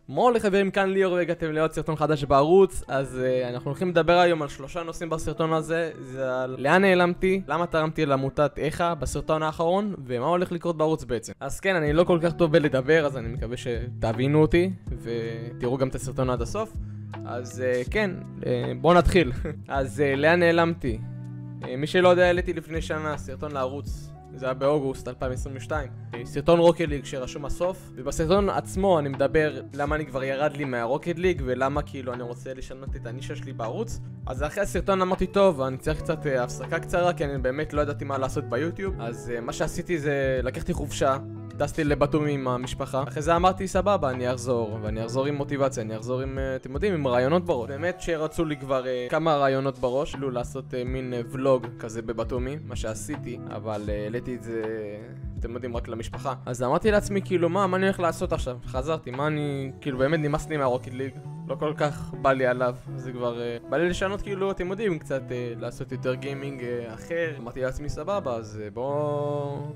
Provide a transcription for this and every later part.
מור לחברים, כאן ליאור והגעתם לעוד סרטון חדש בערוץ. אז אנחנו הולכים לדבר היום על 3 נושאים בסרטון הזה. זה על לאן נעלמתי, למה תרמתי לעמותת איכה בסרטון האחרון, ומה הולך לקרות בערוץ בעצם. אז כן, אני לא כל כך טוב בלדבר, אז אני מקווה שתבינו אותי ותראו גם את הסרטון עד הסוף. אז כן, בואו נתחיל. אז לאן נעלמתי? מי שלא יודע, העליתי לפני שנה סרטון לערוץ, זה היה באוגוסט 2022, סרטון רוקט ליג שרשום הסוף, ובסרטון עצמו אני מדבר למה אני כבר ירד לי מהרוקט ליג ולמה כאילו אני רוצה לשנות את הנישה שלי בערוץ. אז אחרי הסרטון אמרתי טוב, אני צריך קצת הפסקה קצרה כי אני באמת לא ידעתי מה לעשות ביוטיוב. אז מה שעשיתי זה לקחתי חופשה, טסתי לבטומי עם המשפחה. אחרי זה אמרתי סבבה, אני אחזור, ואני אחזור עם מוטיבציה, אני אחזור עם, אתם יודעים, עם רעיונות בראש. באמת שרצו לי כבר כמה רעיונות בראש, כאילו לעשות מין ולוג כזה בבטומי, מה שעשיתי, אבל העליתי את זה, אתם יודעים, רק למשפחה. אז אמרתי לעצמי כאילו מה אני הולך לעשות עכשיו? חזרתי, מה אני, כאילו באמת נמאס לי מהרוקט ליג, לא כל כך בא לי עליו, זה כבר בא לי לשנות כאילו, אתם יודעים, קצת לעשות יותר גיימינג אחר. אמרתי לעצמי סבבה, אז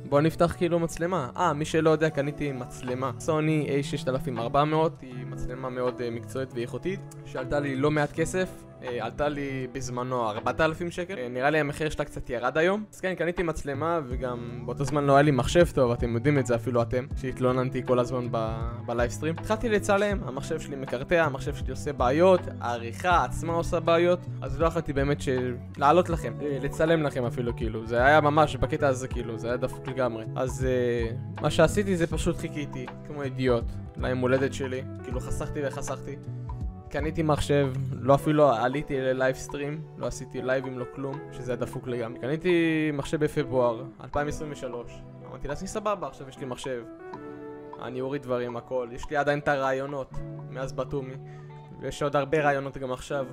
בוא נפתח כאילו מצלמה. מי שלא יודע, קניתי מצלמה סוני A6400, היא מצלמה מאוד מקצועית ואיכותית, שעלתה לי לא מעט כסף. עלתה לי בזמנו 4,000 שקל, נראה לי המחיר שלה קצת ירד היום. אז כן, קניתי מצלמה וגם באותו זמן לא היה לי מחשב טוב, אתם יודעים את זה אפילו אתם, שהתלוננתי כל הזמן בלייבסטרים. התחלתי לצלם, המחשב שלי מקרטע, המחשב שלי עושה בעיות, העריכה עצמה עושה בעיות, אז לא יכולתי באמת לעלות לכם, לצלם לכם אפילו כאילו, זה היה ממש בקטע הזה כאילו, זה היה דפוק לגמרי. אז מה שעשיתי זה פשוט חיכיתי, כמו אידיוט, ליום הולדת שלי, כאילו חסכתי. קניתי מחשב, לא אפילו עליתי ללייבסטרים, לא עשיתי לייבים, לא כלום, שזה היה דפוק לגמרי. קניתי מחשב בפברואר 2023, אמרתי לעצמי סבבה, עכשיו יש לי מחשב, אני אוריד דברים, הכל, יש לי עדיין את הרעיונות מאז בטומי, ויש עוד הרבה רעיונות גם עכשיו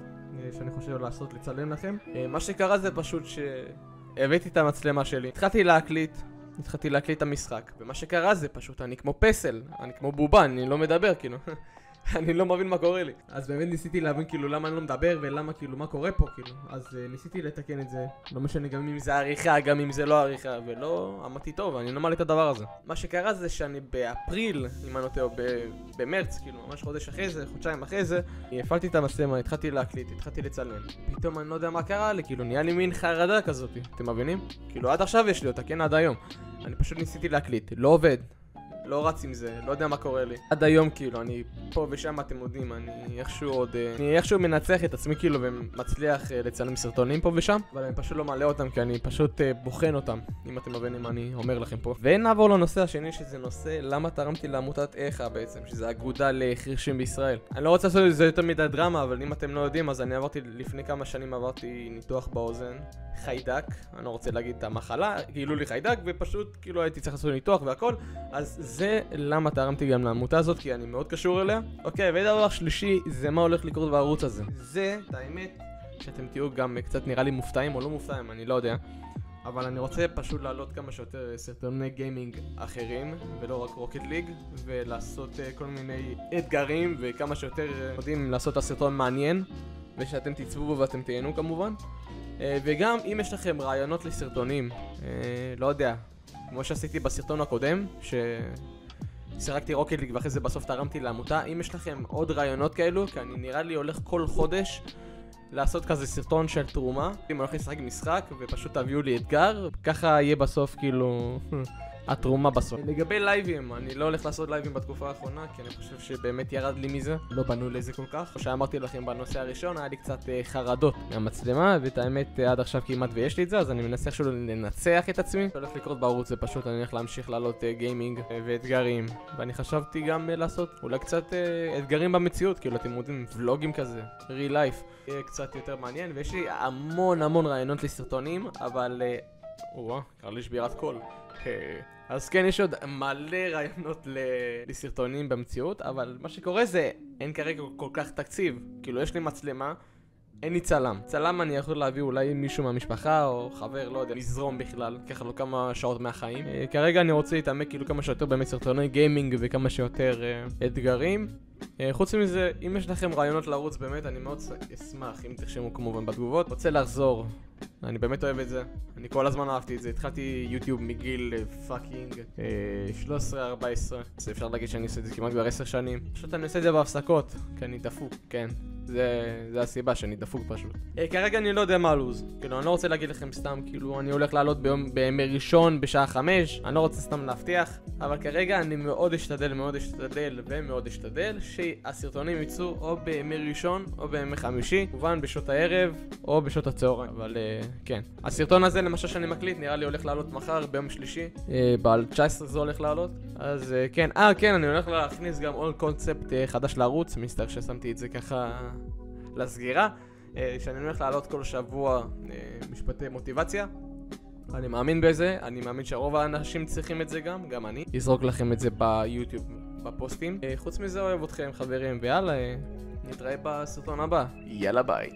שאני חושב לעשות, לצלם לכם. מה שקרה זה פשוט שהבאתי את המצלמה שלי, התחלתי להקליט את המשחק, ומה שקרה זה פשוט אני כמו פסל, אני כמו בובה, אני לא מדבר כאילו. אני לא מבין מה קורה לי. אז באמת ניסיתי להבין כאילו למה אני לא מדבר ולמה כאילו מה קורה פה כאילו. אז ניסיתי לתקן את זה, לא משנה גם אם זה עריכה, גם אם זה לא עריכה, ולא אמרתי טוב, אני לא מעלה את הדבר הזה. מה שקרה זה שאני באפריל, אם אני לא טועה, במרץ, כאילו ממש חודש אחרי זה, חודשיים אחרי זה, הפעלתי את המצלמה, התחלתי להקליט, התחלתי לצלם. פתאום אני לא יודע מה קרה לי, כאילו נהיה לי מין חרדה כזאת, אתם מבינים? כאילו עד עכשיו יש לי אותה, כן, עד היום. אני פשוט ניסיתי להקליט, לא עובד. לא רץ עם זה, לא יודע מה קורה לי. עד היום כאילו, אני פה ושם אתם יודעים, אני איכשהו מנצח את עצמי כאילו ומצליח לצלם סרטונים פה ושם, אבל אני פשוט לא מעלה אותם כי אני פשוט בוחן אותם, אם אתם מבינים מה אני אומר לכם פה. ונעבור לנושא השני, שזה נושא למה תרמתי לעמותת איכה בעצם, שזה אגודה לחירשים בישראל. אני לא רוצה לעשות את זה יותר מדי דרמה, אבל אם אתם לא יודעים, אז אני לפני כמה שנים עברתי ניתוח באוזן, חיידק, אני לא רוצה להגיד את המחלה, גילו לי חיידק ופשוט כאילו הייתי צריך לעשות ניתוח והכל. אז זה למה תרמתי גם לעמותה הזאת, כי אני מאוד קשור אליה. אוקיי, ודבר שלישי, זה מה הולך לקרות בערוץ הזה. זה, את האמת, שאתם תהיו גם קצת נראה לי מופתעים או לא מופתעים, אני לא יודע. אבל אני רוצה פשוט להעלות כמה שיותר סרטוני גיימינג אחרים, ולא רק רוקט ליג, ולעשות כל מיני אתגרים, וכמה שיותר יודעים לעשות את הסרטון מעניין, ושאתם תצפו בו ואתם תהנו כמובן. וגם אם יש לכם רעיונות לסרטונים, לא יודע, כמו שעשיתי בסרטון הקודם, ששיחקתי רוקט ליג ואחרי זה בסוף תרמתי לעמותה, אם יש לכם עוד רעיונות כאלו, כי אני נראה לי הולך כל חודש לעשות כזה סרטון של תרומה, אם אני הולך לשחק משחק ופשוט תביאו לי אתגר, ככה יהיה בסוף כאילו התרומה בסוף. לגבי לייבים, אני לא הולך לעשות לייבים בתקופה האחרונה, כי אני חושב שבאמת ירד לי מזה, לא בנו לזה כל כך. כמו שאמרתי לכם בנושא הראשון, היה לי קצת חרדות מהמצלמה, ואת האמת עד עכשיו כמעט ויש לי את זה, אז אני מנסה עכשיו לנצח את עצמי. הולך לקרות בערוץ זה פשוט, אני הולך להמשיך לעלות גיימינג ואתגרים, ואני חשבתי גם לעשות אולי קצת אתגרים במציאות, כאילו אתם יודעים, ולוגים כזה, real life, יהיה קצת יותר מעניין, ויש לי המון רעיונות לסרטונים, אבל קרה לי שבירת קול. אז כן, יש עוד מלא רעיונות לסרטונים במציאות, אבל מה שקורה זה, אין כרגע כל כך תקציב. כאילו, יש לי מצלמה, אין לי צלם. צלם אני יכול להביא אולי מישהו מהמשפחה או חבר, לא יודע, לזרום בכלל, ככה לו כמה שעות מהחיים. כרגע אני רוצה להתעמק כאילו כמה שיותר באמת סרטוני גיימינג וכמה שיותר אתגרים. חוץ מזה, אם יש לכם רעיונות לערוץ באמת, אני מאוד אשמח אם תרשמו כמובן בתגובות. רוצה לחזור, אני באמת אוהב את זה, אני כל הזמן אהבתי את זה, התחלתי יוטיוב מגיל פאקינג 13-14, אז אפשר להגיד שאני עושה את זה כמעט כבר 10 שנים. פשוט אני עושה את זה בהפסקות, כי אני דפוק, כן. זה הסיבה שאני דפוק פשוט. כרגע אני לא יודע מה הלוז, כאילו אני לא רוצה להגיד לכם סתם, כאילו אני הולך לעלות בימי ראשון בשעה 5, אני לא רוצה סתם להבטיח, אבל כרגע אני מאוד אשתדל שהסרטונים יצאו או בימי ראשון או בימי חמישי, כמובן בשעות הערב או בשעות הצהריים, אבל כן. הסרטון הזה למשל שאני מקליט נראה לי הולך לעלות מחר ביום שלישי, ב-19 זה הולך לעלות, אז כן. כן, אני הולך להכניס גם עוד קונספט חדש לערוץ, מסתבר ששמתי את זה ככה לסגירה, שאני הולך לעלות כל שבוע משפטי מוטיבציה. אני מאמין בזה, אני מאמין שרוב האנשים צריכים את זה גם אני. אזרוק לכם את זה ביוטיוב, בפוסטים. חוץ מזה אוהב אתכם חברים, ויאללה, נתראה בסרטון הבא. יאללה ביי.